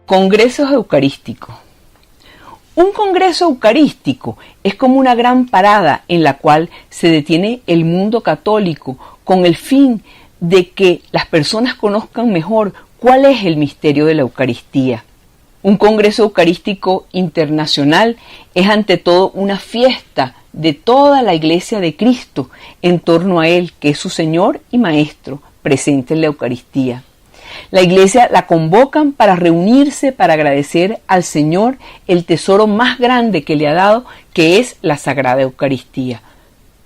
Congresos eucarísticos. Un congreso eucarístico es como una gran parada en la cual se detiene el mundo católico con el fin de que las personas conozcan mejor cuál es el misterio de la Eucaristía. Un congreso eucarístico internacional es ante todo una fiesta de toda la Iglesia de Cristo en torno a Él, que es su Señor y Maestro, presente en la Eucaristía. La Iglesia la convocan para reunirse, para agradecer al Señor el tesoro más grande que le ha dado, que es la Sagrada Eucaristía.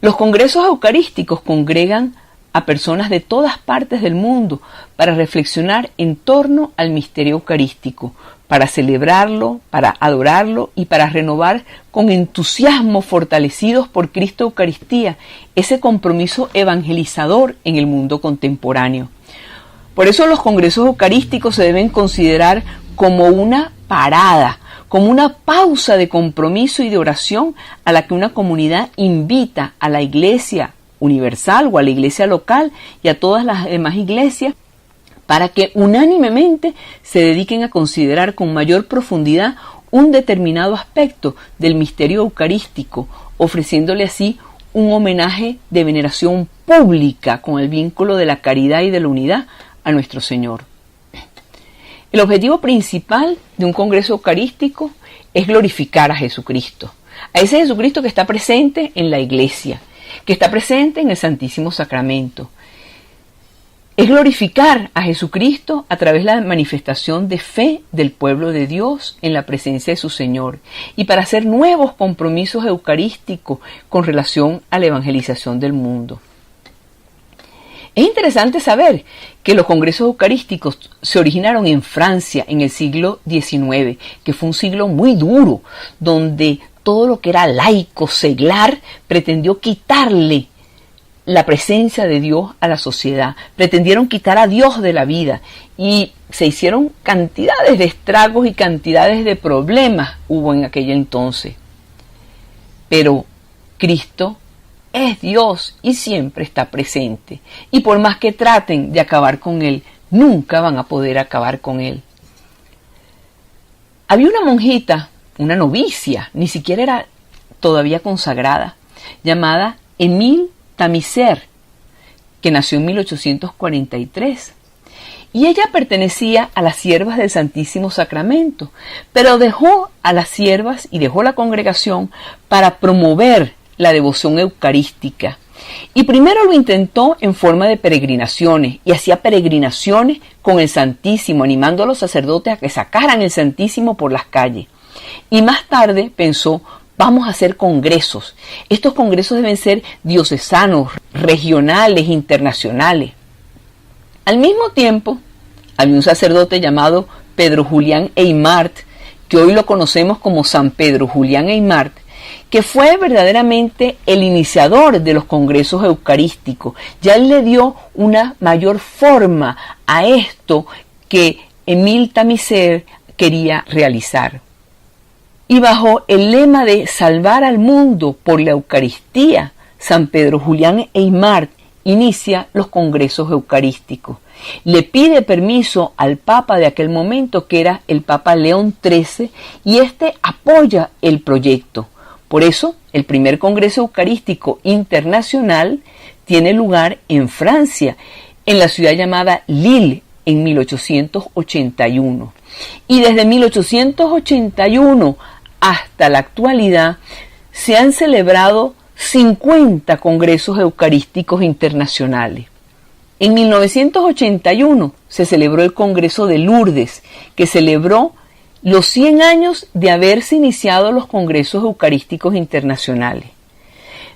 Los congresos eucarísticos congregan a personas de todas partes del mundo para reflexionar en torno al misterio eucarístico, para celebrarlo, para adorarlo y para renovar con entusiasmo, fortalecidos por Cristo Eucaristía, ese compromiso evangelizador en el mundo contemporáneo. Por eso los congresos eucarísticos se deben considerar como una parada, como una pausa de compromiso y de oración a la que una comunidad invita a la Iglesia universal o a la Iglesia local y a todas las demás iglesias para que unánimemente se dediquen a considerar con mayor profundidad un determinado aspecto del misterio eucarístico, ofreciéndole así un homenaje de veneración pública con el vínculo de la caridad y de la unidad a nuestro Señor. El objetivo principal de un congreso eucarístico es glorificar a Jesucristo, a ese Jesucristo que está presente en la Iglesia, que está presente en el Santísimo Sacramento. Es glorificar a Jesucristo a través de la manifestación de fe del pueblo de Dios en la presencia de su Señor y para hacer nuevos compromisos eucarísticos con relación a la evangelización del mundo. Es interesante saber que los congresos eucarísticos se originaron en Francia en el siglo XIX, que fue un siglo muy duro, donde todo lo que era laico, seglar, pretendió quitarle la presencia de Dios a la sociedad. Pretendieron quitar a Dios de la vida y se hicieron cantidades de estragos y cantidades de problemas hubo en aquel entonces. Pero Cristo es Dios y siempre está presente. Y por más que traten de acabar con Él, nunca van a poder acabar con Él. Había una monjita, una novicia, ni siquiera era todavía consagrada, llamada Émile Tamiser, que nació en 1843. Y ella pertenecía a las siervas del Santísimo Sacramento, pero dejó a las siervas y dejó la congregación para promover la devoción eucarística. Y primero lo intentó en forma de peregrinaciones, y hacía peregrinaciones con el Santísimo, animando a los sacerdotes a que sacaran el Santísimo por las calles. Y más tarde pensó, vamos a hacer congresos. Estos congresos deben ser diocesanos, regionales, internacionales. Al mismo tiempo, había un sacerdote llamado Pedro Julián Aymart, que hoy lo conocemos como San Pedro Julián Aymart, que fue verdaderamente el iniciador de los congresos eucarísticos. Ya él le dio una mayor forma a esto que Émile Tamiser quería realizar. Y bajo el lema de salvar al mundo por la Eucaristía, San Pedro Julián Aymart inicia los congresos eucarísticos. Le pide permiso al Papa de aquel momento, que era el Papa León XIII, y este apoya el proyecto. Por eso, el primer Congreso Eucarístico Internacional tiene lugar en Francia, en la ciudad llamada Lille, en 1881. Y desde 1881 hasta la actualidad se han celebrado 50 Congresos Eucarísticos Internacionales. En 1981 se celebró el Congreso de Lourdes, que celebró los 100 años de haberse iniciado los congresos eucarísticos internacionales.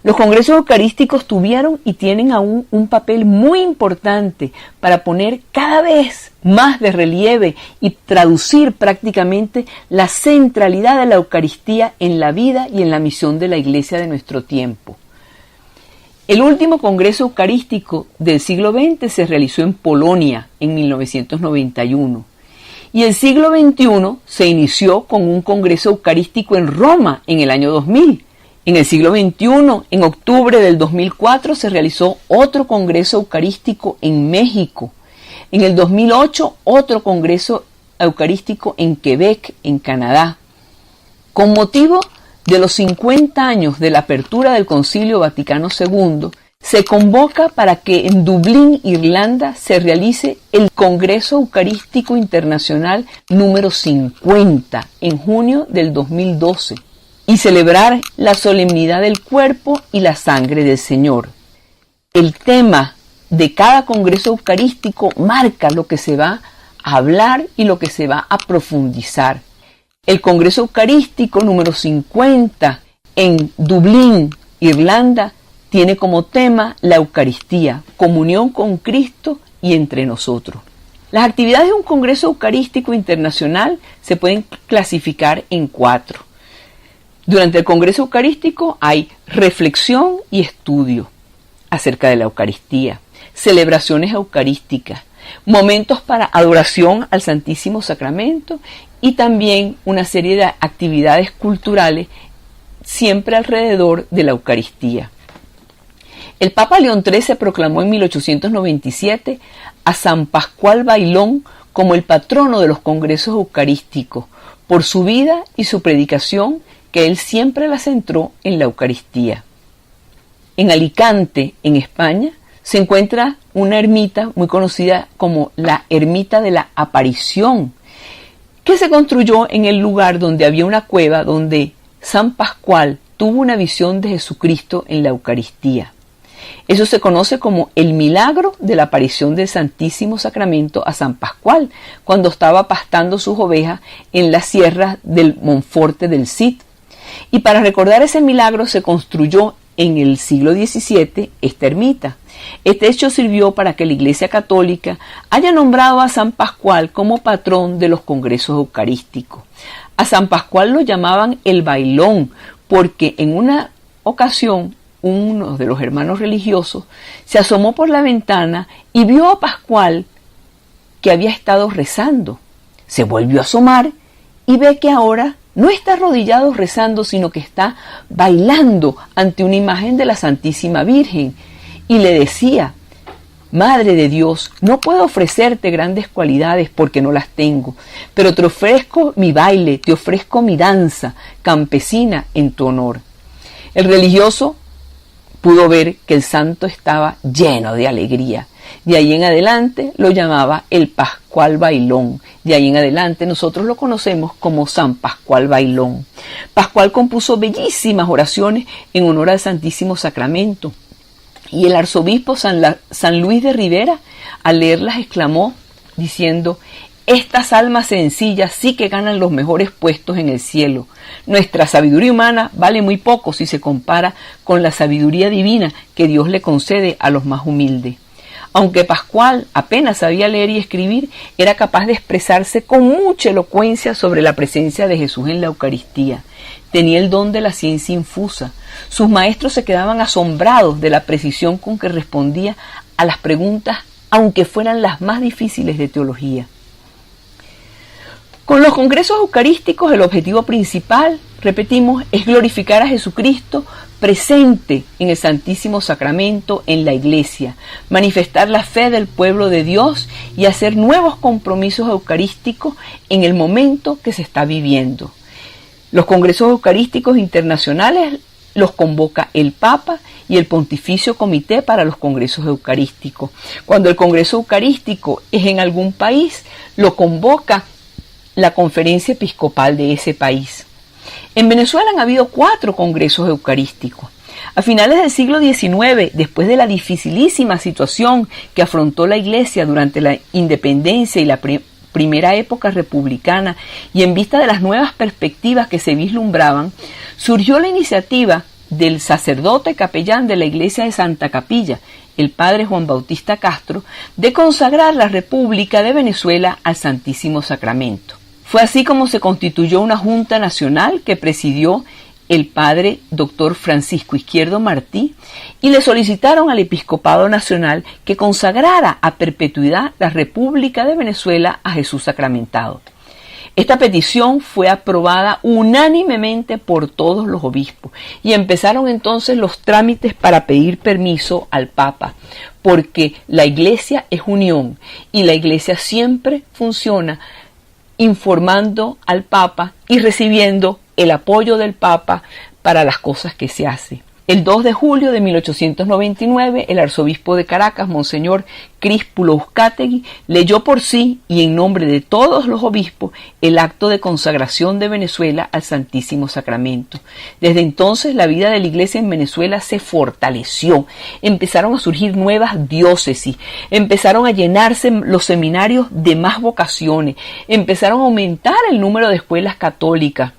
Los congresos eucarísticos tuvieron y tienen aún un papel muy importante para poner cada vez más de relieve y traducir prácticamente la centralidad de la Eucaristía en la vida y en la misión de la Iglesia de nuestro tiempo. El último congreso eucarístico del siglo XX se realizó en Polonia en 1991. Y el siglo XXI se inició con un congreso eucarístico en Roma en el año 2000. En el siglo XXI, en octubre del 2004, se realizó otro congreso eucarístico en México. En el 2008, otro congreso Eucarístico en Quebec, en Canadá. Con motivo de los 50 años de la apertura del Concilio Vaticano II, se convoca para que en Dublín, Irlanda, se realice el Congreso Eucarístico Internacional número 50 en junio del 2012 y celebrar la solemnidad del cuerpo y la sangre del Señor. El tema de cada Congreso Eucarístico marca lo que se va a hablar y lo que se va a profundizar. El Congreso Eucarístico número 50 en Dublín, Irlanda, tiene como tema la Eucaristía, comunión con Cristo y entre nosotros. Las actividades de un Congreso Eucarístico Internacional se pueden clasificar en 4. Durante el Congreso Eucarístico hay reflexión y estudio acerca de la Eucaristía, celebraciones eucarísticas, momentos para adoración al Santísimo Sacramento y también una serie de actividades culturales siempre alrededor de la Eucaristía. El Papa León XIII proclamó en 1897 a San Pascual Bailón como el patrono de los congresos eucarísticos por su vida y su predicación, que él siempre la centró en la Eucaristía. En Alicante, en España, se encuentra una ermita muy conocida como la Ermita de la Aparición, que se construyó en el lugar donde había una cueva donde San Pascual tuvo una visión de Jesucristo en la Eucaristía. Eso se conoce como el milagro de la aparición del Santísimo Sacramento a San Pascual, cuando estaba pastando sus ovejas en las sierras del Monforte del Cid. Y para recordar ese milagro se construyó en el siglo XVII esta ermita. Este hecho sirvió para que la Iglesia Católica haya nombrado a San Pascual como patrón de los congresos eucarísticos. A San Pascual lo llamaban el Bailón, porque en una ocasión uno de los hermanos religiosos se asomó por la ventana y vio a Pascual que había estado rezando. Se volvió a asomar y ve que ahora no está arrodillado rezando, sino que está bailando ante una imagen de la Santísima Virgen. Y le decía: Madre de Dios, no puedo ofrecerte grandes cualidades porque no las tengo, pero te ofrezco mi baile, te ofrezco mi danza campesina en tu honor. El religioso pudo ver que el santo estaba lleno de alegría. De ahí en adelante lo llamaba el Pascual Bailón. De ahí en adelante nosotros lo conocemos como San Pascual Bailón. Pascual compuso bellísimas oraciones en honor al Santísimo Sacramento. Y el arzobispo San Luis de Rivera, al leerlas, exclamó diciendo: estas almas sencillas sí que ganan los mejores puestos en el cielo. Nuestra sabiduría humana vale muy poco si se compara con la sabiduría divina que Dios le concede a los más humildes. Aunque Pascual apenas sabía leer y escribir, era capaz de expresarse con mucha elocuencia sobre la presencia de Jesús en la Eucaristía. Tenía el don de la ciencia infusa. Sus maestros se quedaban asombrados de la precisión con que respondía a las preguntas, aunque fueran las más difíciles de teología. Con los congresos eucarísticos el objetivo principal, repetimos, es glorificar a Jesucristo presente en el Santísimo Sacramento en la Iglesia, manifestar la fe del pueblo de Dios y hacer nuevos compromisos eucarísticos en el momento que se está viviendo. Los congresos eucarísticos internacionales los convoca el Papa y el Pontificio Comité para los Congresos Eucarísticos. Cuando el Congreso Eucarístico es en algún país, lo convoca la Conferencia Episcopal de ese país. En Venezuela han habido 4 congresos eucarísticos. A finales del siglo XIX, después de la dificilísima situación que afrontó la Iglesia durante la independencia y la primera época republicana, y en vista de las nuevas perspectivas que se vislumbraban, surgió la iniciativa del sacerdote capellán de la Iglesia de Santa Capilla, el padre Juan Bautista Castro, de consagrar la República de Venezuela al Santísimo Sacramento. Fue así como se constituyó una Junta Nacional que presidió el padre Dr. Francisco Izquierdo Martí, y le solicitaron al Episcopado Nacional que consagrara a perpetuidad la República de Venezuela a Jesús sacramentado. Esta petición fue aprobada unánimemente por todos los obispos y empezaron entonces los trámites para pedir permiso al Papa, porque la Iglesia es unión y la Iglesia siempre funciona informando al Papa y recibiendo el apoyo del Papa para las cosas que se hace. El 2 de julio de 1899, el arzobispo de Caracas, Monseñor Críspulo Uzcategui, leyó por sí y en nombre de todos los obispos el acto de consagración de Venezuela al Santísimo Sacramento. Desde entonces la vida de la Iglesia en Venezuela se fortaleció, empezaron a surgir nuevas diócesis, empezaron a llenarse los seminarios de más vocaciones, empezaron a aumentar el número de escuelas católicas.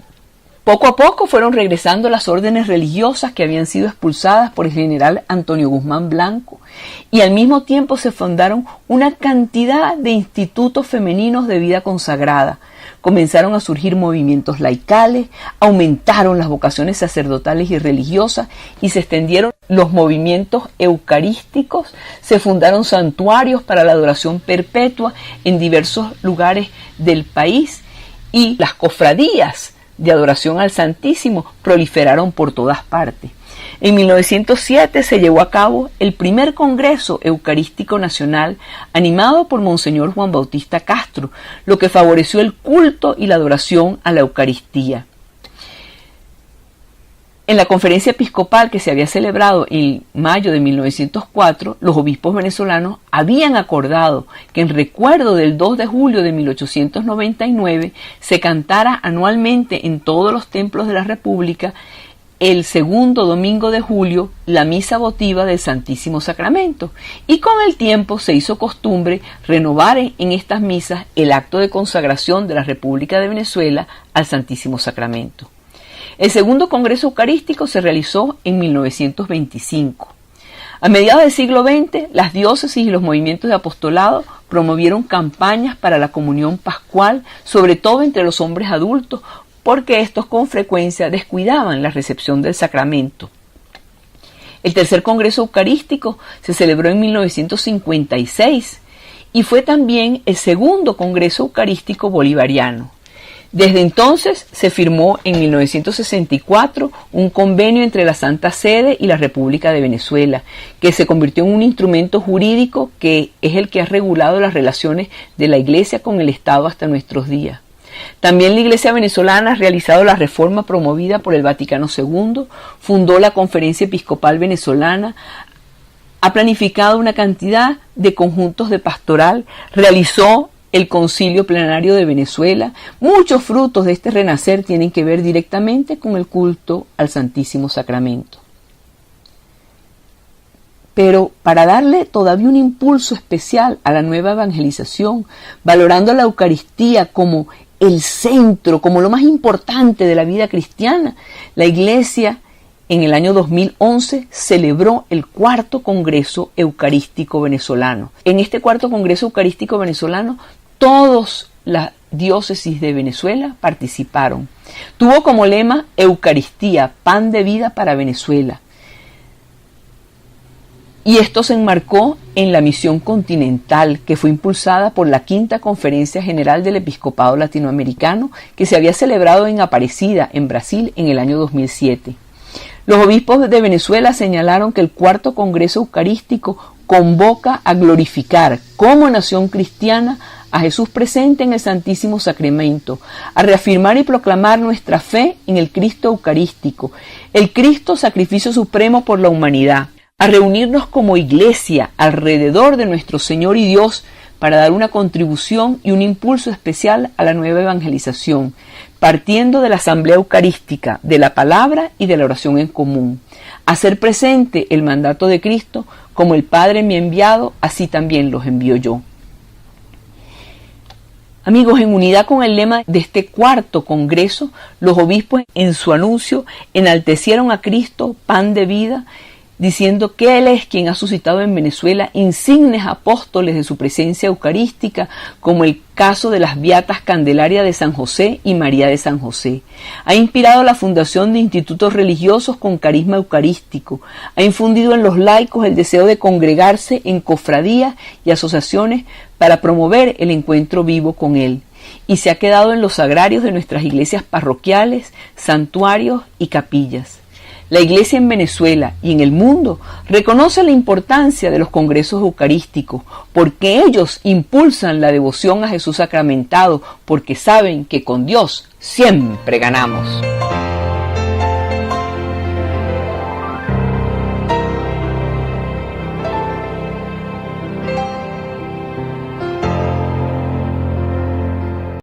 Poco a poco fueron regresando las órdenes religiosas que habían sido expulsadas por el general Antonio Guzmán Blanco y al mismo tiempo se fundaron una cantidad de institutos femeninos de vida consagrada. Comenzaron a surgir movimientos laicales, aumentaron las vocaciones sacerdotales y religiosas y se extendieron los movimientos eucarísticos, se fundaron santuarios para la adoración perpetua en diversos lugares del país y las cofradías de adoración al Santísimo proliferaron por todas partes. En 1907 se llevó a cabo el primer Congreso Eucarístico Nacional animado por Monseñor Juan Bautista Castro, lo que favoreció el culto y la adoración a la Eucaristía. En la conferencia episcopal que se había celebrado en mayo de 1904, los obispos venezolanos habían acordado que en recuerdo del 2 de julio de 1899 se cantara anualmente en todos los templos de la República el segundo domingo de julio la misa votiva del Santísimo Sacramento, y con el tiempo se hizo costumbre renovar en estas misas el acto de consagración de la República de Venezuela al Santísimo Sacramento. El segundo Congreso Eucarístico se realizó en 1925. A mediados del siglo XX, las diócesis y los movimientos de apostolado promovieron campañas para la comunión pascual, sobre todo entre los hombres adultos, porque estos con frecuencia descuidaban la recepción del sacramento. El tercer Congreso Eucarístico se celebró en 1956 y fue también el segundo Congreso Eucarístico Bolivariano. Desde entonces se firmó en 1964 un convenio entre la Santa Sede y la República de Venezuela, que se convirtió en un instrumento jurídico que es el que ha regulado las relaciones de la Iglesia con el Estado hasta nuestros días. También la Iglesia venezolana ha realizado la reforma promovida por el Vaticano II, fundó la Conferencia Episcopal Venezolana, ha planificado una cantidad de conjuntos de pastoral, realizó el Concilio Plenario de Venezuela. Muchos frutos de este renacer tienen que ver directamente con el culto al Santísimo Sacramento. Pero para darle todavía un impulso especial a la nueva evangelización, valorando la Eucaristía como el centro, como lo más importante de la vida cristiana, la Iglesia en el año 2011 celebró el cuarto Congreso Eucarístico Venezolano. En este cuarto Congreso Eucarístico Venezolano, todas las diócesis de Venezuela participaron. Tuvo como lema Eucaristía, pan de vida para Venezuela. Y esto se enmarcó en la misión continental que fue impulsada por la Quinta Conferencia General del Episcopado Latinoamericano, que se había celebrado en Aparecida, en Brasil, en el año 2007. Los obispos de Venezuela señalaron que el cuarto Congreso Eucarístico convoca a glorificar como nación cristiana a Jesús presente en el Santísimo Sacramento, a reafirmar y proclamar nuestra fe en el Cristo Eucarístico, el Cristo sacrificio supremo por la humanidad, a reunirnos como iglesia alrededor de nuestro Señor y Dios para dar una contribución y un impulso especial a la nueva evangelización, partiendo de la asamblea eucarística, de la palabra y de la oración en común, hacer presente el mandato de Cristo, como el Padre me ha enviado, así también los envío yo. Amigos, en unidad con el lema de este cuarto congreso, los obispos en su anuncio enaltecieron a Cristo, pan de vida, diciendo que Él es quien ha suscitado en Venezuela insignes apóstoles de su presencia eucarística, como el caso de las beatas Candelaria de San José y María de San José. Ha inspirado la fundación de institutos religiosos con carisma eucarístico, ha infundido en los laicos el deseo de congregarse en cofradías y asociaciones para promover el encuentro vivo con Él, y se ha quedado en los sagrarios de nuestras iglesias parroquiales, santuarios y capillas. La Iglesia en Venezuela y en el mundo reconoce la importancia de los congresos eucarísticos porque ellos impulsan la devoción a Jesús sacramentado, porque saben que con Dios siempre ganamos.